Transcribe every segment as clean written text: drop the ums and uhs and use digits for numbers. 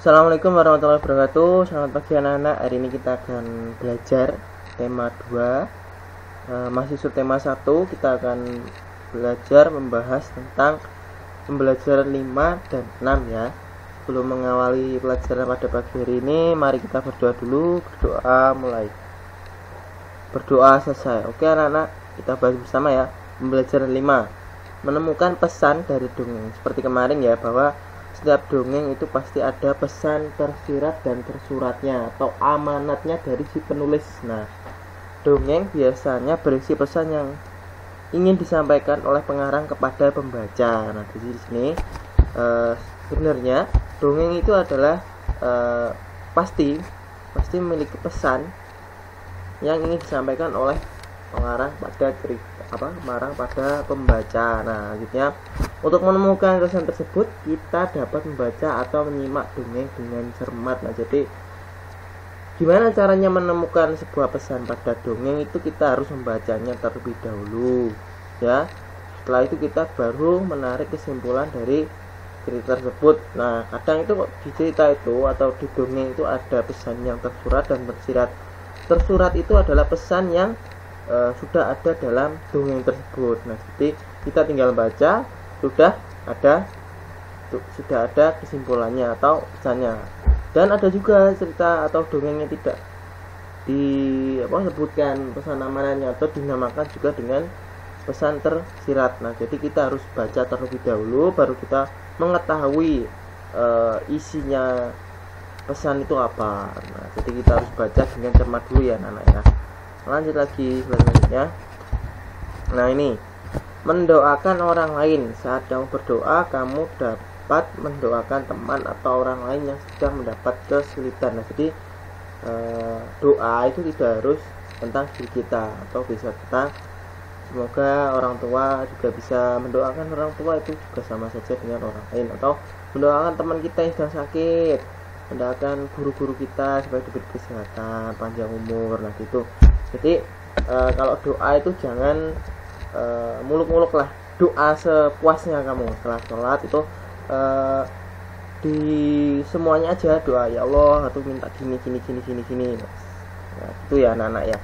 Assalamualaikum warahmatullahi wabarakatuh. Selamat pagi anak-anak. Hari ini kita akan belajar tema 2. Masih subtema 1. Kita akan belajar membahas tentang pembelajaran 5 dan 6 ya. Sebelum mengawali pelajaran pada pagi hari ini, mari kita berdoa dulu. Berdoa mulai. Berdoa selesai. Oke anak-anak, kita bahas bersama ya. Pembelajaran 5. Menemukan pesan dari dongeng. Seperti kemarin ya, bahwa setiap dongeng itu pasti ada pesan tersirat dan tersuratnya atau amanatnya dari si penulis. Nah, dongeng biasanya berisi pesan yang ingin disampaikan oleh pengarang kepada pembaca. Nah, di sini sebenarnya dongeng itu adalah pasti memiliki pesan yang ingin disampaikan oleh pengarang pada pembaca. Nah, akhirnya untuk menemukan pesan tersebut kita dapat membaca atau menyimak dongeng dengan cermat. Nah, jadi gimana caranya menemukan sebuah pesan pada dongeng itu kita harus membacanya terlebih dahulu ya. Setelah itu kita baru menarik kesimpulan dari cerita tersebut. Nah, kadang itu di cerita itu atau di dongeng itu ada pesan yang tersurat dan tersirat. Tersurat itu adalah pesan yang sudah ada dalam dongeng tersebut. Nah, jadi kita tinggal baca, sudah ada kesimpulannya atau pesannya. Dan ada juga cerita atau dongeng yang tidak disebutkan pesan amanatnya atau dinamakan juga dengan pesan tersirat. Nah, jadi kita harus baca terlebih dahulu baru kita mengetahui isinya pesan itu apa. Nah, jadi kita harus baca dengan cermat dulu ya anak-anak ya. Lanjut lagi selanjutnya. Nah, ini mendoakan orang lain. Saat kamu berdoa, kamu dapat mendoakan teman atau orang lain yang sedang mendapat kesulitan. Nah, jadi doa itu tidak harus tentang diri kita atau bisa tentang semoga orang tua juga bisa mendoakan orang tua, itu juga sama saja dengan orang lain, atau mendoakan teman kita yang sedang sakit, mendoakan guru-guru kita supaya diberi kesehatan, panjang umur. Nah, gitu. Jadi kalau doa itu jangan muluk-muluk lah, doa sepuasnya kamu. Setelah sholat itu di semuanya aja doa, ya Allah atau minta gini. Nah, itu ya anak-anak ya.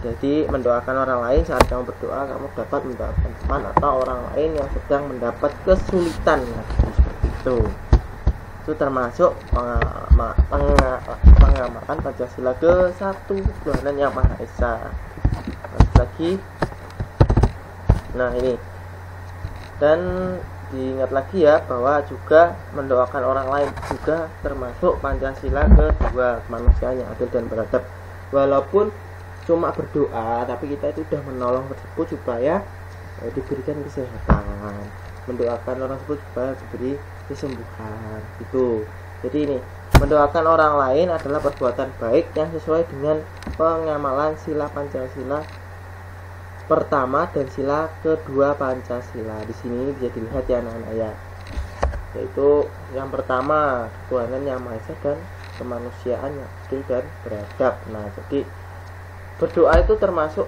Jadi mendoakan orang lain, saat kamu berdoa kamu dapat mendoakan teman atau orang lain yang sedang mendapat kesulitan. Nah, seperti itu termasuk pengamatan Pancasila ke-1, Tuhan Yang Maha Esa. Lagi, nah ini, dan diingat lagi ya bahwa juga mendoakan orang lain juga termasuk Pancasila ke-2, kemanusiaan yang adil dan beradab. Walaupun cuma berdoa, tapi kita itu sudah menolong tersebut supaya diberikan kesehatan, mendoakan orang tersebut supaya diberi kesembuhan gitu. Jadi ini, mendoakan orang lain adalah perbuatan baik yang sesuai dengan pengamalan sila Pancasila pertama dan sila kedua Pancasila. Di sini bisa dilihat ya anak-anak ya, yaitu yang pertama Tuhan Yang Maha Esa dan kemanusiaan yang adil dan beradab. Nah, jadi berdoa itu termasuk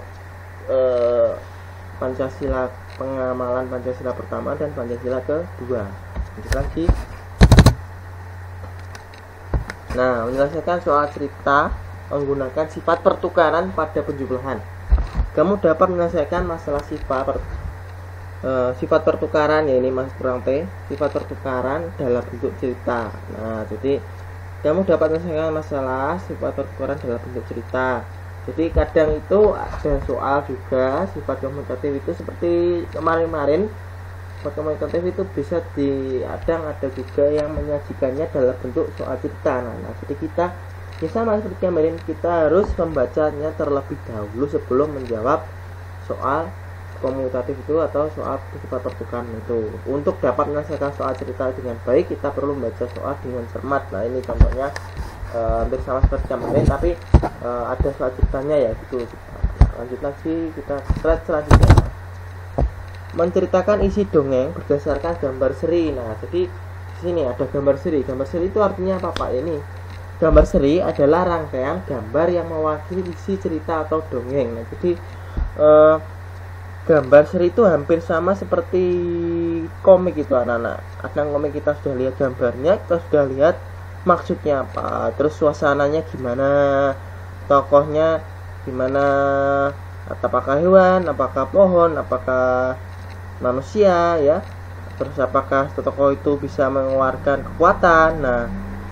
Pancasila, pengamalan Pancasila pertama dan Pancasila kedua. Lanjut lagi. Nah, menyelesaikan soal cerita menggunakan sifat pertukaran pada penjumlahan. Kamu dapat menyelesaikan masalah sifat pertukaran, ya ini mas kurang T, sifat pertukaran dalam bentuk cerita. Nah, jadi kamu dapat menyelesaikan masalah sifat pertukaran dalam bentuk cerita. Jadi kadang itu ada soal juga sifat komutatif itu seperti kemarin-kemarin. Sifat komutatif itu bisa ada juga yang menyajikannya dalam bentuk soal cerita. Nah, jadi kita ya sama seperti kemarin, kita harus membacanya terlebih dahulu sebelum menjawab soal komutatif itu atau soal sifat pertukaran itu. Untuk dapat menyelesaikan soal cerita dengan baik, kita perlu membaca soal dengan cermat. Nah, ini contohnya hampir sama seperti kemarin, tapi ada soal ceritanya ya gitu. Lanjut lagi, kita slide selanjutnya. Menceritakan isi dongeng berdasarkan gambar seri. Nah, jadi di sini ada gambar seri. Gambar seri itu artinya apa Pak? Ini gambar seri adalah rangkaian gambar yang mewakili isi cerita atau dongeng. Nah, jadi gambar seri itu hampir sama seperti komik itu anak-anak. Kadang komik kita sudah lihat gambarnya, kita sudah lihat maksudnya apa, terus suasananya gimana, tokohnya gimana, apakah hewan, apakah pohon, apakah manusia ya, terus apakah tokoh itu bisa mengeluarkan kekuatan. Nah,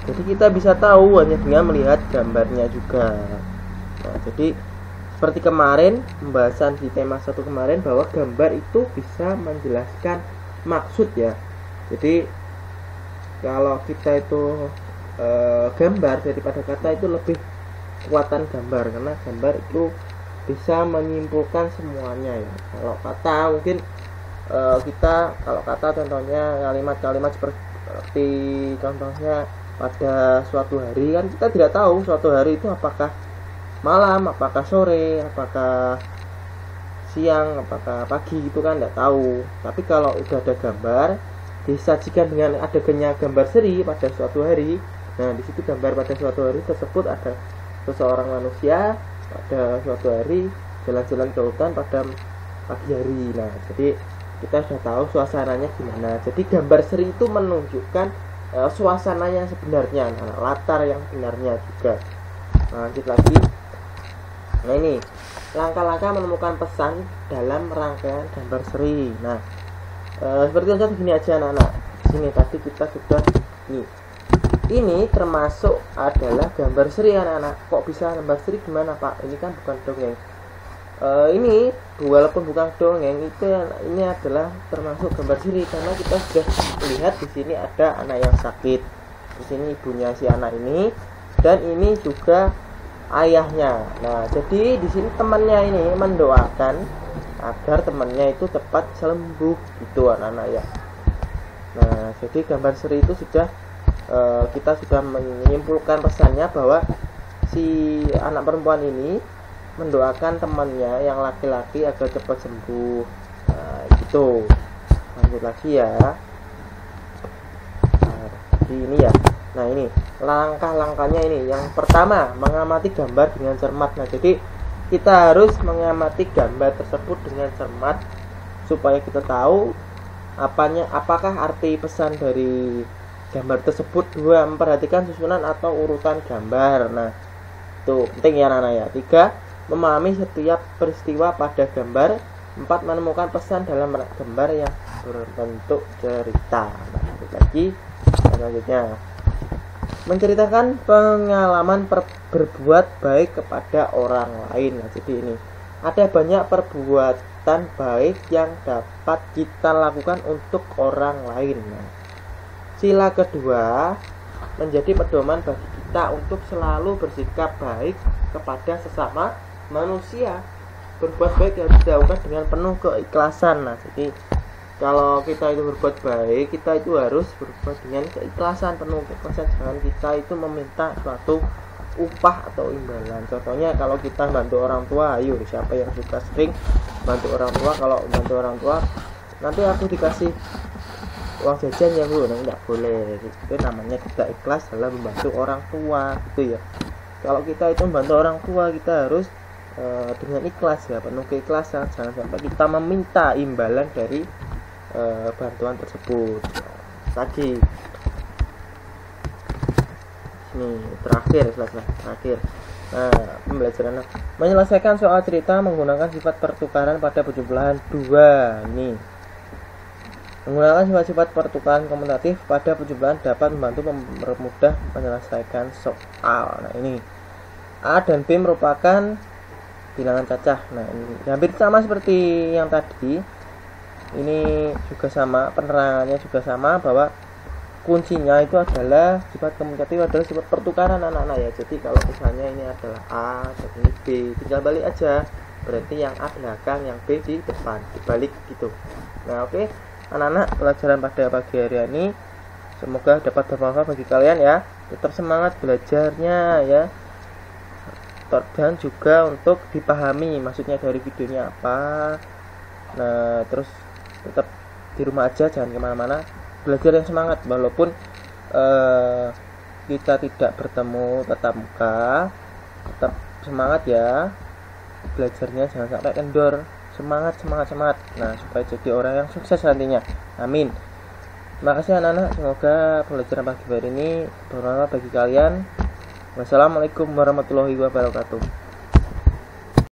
jadi kita bisa tahu hanya dengan melihat gambarnya juga. Nah, jadi seperti kemarin pembahasan di tema 1 kemarin, bahwa gambar itu bisa menjelaskan maksud ya. Jadi kalau kita itu gambar daripada kata, itu lebih kekuatan gambar, karena gambar itu bisa menyimpulkan semuanya ya. Kalau kata mungkin kita, kalau kata contohnya kalimat-kalimat seperti contohnya pada suatu hari, kan kita tidak tahu suatu hari itu apakah malam, apakah sore, apakah siang, apakah pagi, itu kan tidak tahu. Tapi kalau udah ada gambar disajikan dengan adegannya gambar seri pada suatu hari, nah di situ gambar pada suatu hari tersebut ada seseorang manusia pada suatu hari jalan-jalan ke hutan pada pagi hari. Nah, jadi kita sudah tahu suasananya gimana. Jadi gambar seri itu menunjukkan suasana yang sebenarnya, latar yang sebenarnya juga. Nah, lanjut lagi. Nah, ini langkah-langkah menemukan pesan dalam rangkaian gambar seri. Nah, seperti contoh gini aja anak-anak. Sini tadi kita sudah ini termasuk adalah gambar seri anak-anak. Kok bisa gambar seri gimana Pak? Ini kan bukan dongeng. Ini walaupun bukan dongeng, ini adalah termasuk gambar seri, karena kita sudah lihat di sini ada anak yang sakit. Di sini ibunya si anak ini, dan ini juga ayahnya. Nah, jadi di sini temannya ini mendoakan agar temannya itu cepat sembuh gitu anak-anak ya. Nah, jadi gambar seri itu sudah kita sudah menyimpulkan pesannya bahwa si anak perempuan ini mendoakan temannya yang laki-laki agar cepat sembuh. Nah, gitu. Lanjut lagi ya. Nah, jadi ini ya. Nah, ini langkah-langkahnya ini. Yang pertama, mengamati gambar dengan cermat. Nah, jadi kita harus mengamati gambar tersebut dengan cermat supaya kita tahu apakah arti pesan dari gambar tersebut. 2, memperhatikan susunan atau urutan gambar. Nah, itu penting ya anak-anak ya. 3, memahami setiap peristiwa pada gambar. 4, menemukan pesan dalam gambar yang berbentuk cerita. Nah, lagi selanjutnya, menceritakan pengalaman berbuat baik kepada orang lain. Nah, jadi ini ada banyak perbuatan baik yang dapat kita lakukan untuk orang lain. Nah, sila kedua menjadi pedoman bagi kita untuk selalu bersikap baik kepada sesama manusia. Berbuat baik harus dilakukan dengan penuh keikhlasan. Nah, jadi kalau kita itu berbuat baik, kita itu harus berbuat dengan keikhlasan, penuh keikhlasan. Jangan kita itu meminta suatu upah atau imbalan. Contohnya kalau kita bantu orang tua, ayo siapa yang suka sering bantu orang tua? Kalau bantu orang tua, nanti aku dikasih uang jajan ya Bu, nah, enggak boleh. Itu namanya kita ikhlas dalam membantu orang tua gitu ya. Kalau kita itu membantu orang tua, kita harus dengan ikhlas ya, penuh keikhlasan. Jangan sampai kita meminta imbalan dari bantuan tersebut. Lagi ini terakhir. Pembelajaran menyelesaikan soal cerita menggunakan sifat pertukaran pada perjumlahan 2. Nih, menggunakan sifat-sifat pertukaran komutatif pada perjumlahan dapat membantu mempermudah menyelesaikan soal. Nah, ini A dan B merupakan bilangan cacah. Nah, ini hampir sama seperti yang tadi. Ini juga sama, penerangannya juga sama, bahwa kuncinya itu adalah sifat komutatif adalah sifat pertukaran anak-anak ya. Jadi kalau misalnya ini adalah A dan ini B, tinggal balik aja. Berarti yang A belakang, yang B di depan, dibalik gitu. Nah, oke. Anak-anak, pelajaran pada pagi hari ini semoga dapat bermanfaat bagi kalian ya. Tetap semangat belajarnya ya, dan juga untuk dipahami maksudnya dari videonya apa. Nah, terus tetap di rumah aja, jangan kemana-mana, belajar yang semangat. Walaupun kita tidak bertemu tatap muka, tetap semangat ya belajarnya, jangan sampai kendor. Semangat. Nah, supaya jadi orang yang sukses nantinya. Amin. Terima kasih anak-anak, semoga pembelajaran pagi hari ini bermanfaat bagi kalian. Wassalamualaikum warahmatullahi wabarakatuh.